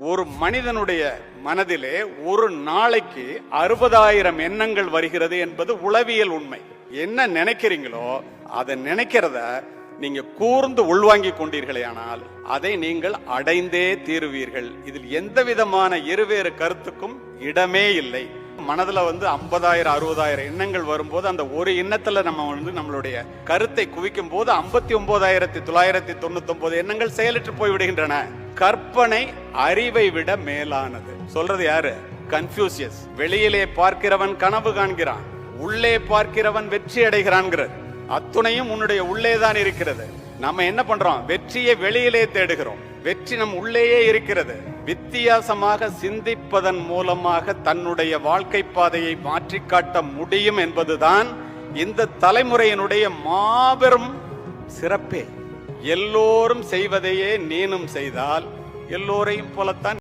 ஒரு மனிதனுடைய மனதிலே ஒரு நாளைக்கு 60,000 எண்ணங்கள் வருகிறது என்பது உளவியல் உண்மை. என்ன நினைக்கிறீங்களோ அதை நினைக்கிறத நீங்க கூர்ந்து உள்வாங்கிக் கொண்டீர்களே ஆனால் அதை நீங்கள் அடைந்தே தீருவீர்கள். இதில் எந்த விதமான இருவேறு கருத்துக்கும் இடமே இல்லை. மனதுல 50,000 60,000 எண்ணங்கள் வரும்போது அந்த ஒரு எண்ணத்துல நம்ம நம்மளுடைய கருத்தை குவிக்கும் போது 59,999 எண்ணங்கள் செயலற்று போய்விடுகின்றன. கற்பனை அறிவை விட மேலானது. சொல்றது யாரு? கன்ஃபியூசியஸ். வெளியிலே பார்க்கிறவன் கனவு காண்கிறான், உள்ளே பார்க்கிறவன் வெற்றி அடைகிறான்ங்கிறது. அத்துணையும் உன்னுடைய உள்ளேதான் இருக்கிறது. நம்ம என்ன பண்றோம்? வெற்றியை வெளியிலே தேடுகிறோம். வெற்றி நம் உள்ளேயே இருக்கிறது. வித்தியாசமாக சிந்திப்பதன் மூலமாக தன்னுடைய வாழ்க்கை பாதையை மாற்றி காட்ட முடியும் என்பதுதான் இந்த தலைமுறையினுடைய மாபெரும் சிறப்பே. எல்லோரும் செய்வதையே நீனும் செய்தால் எல்லோரையும் போலத்தான்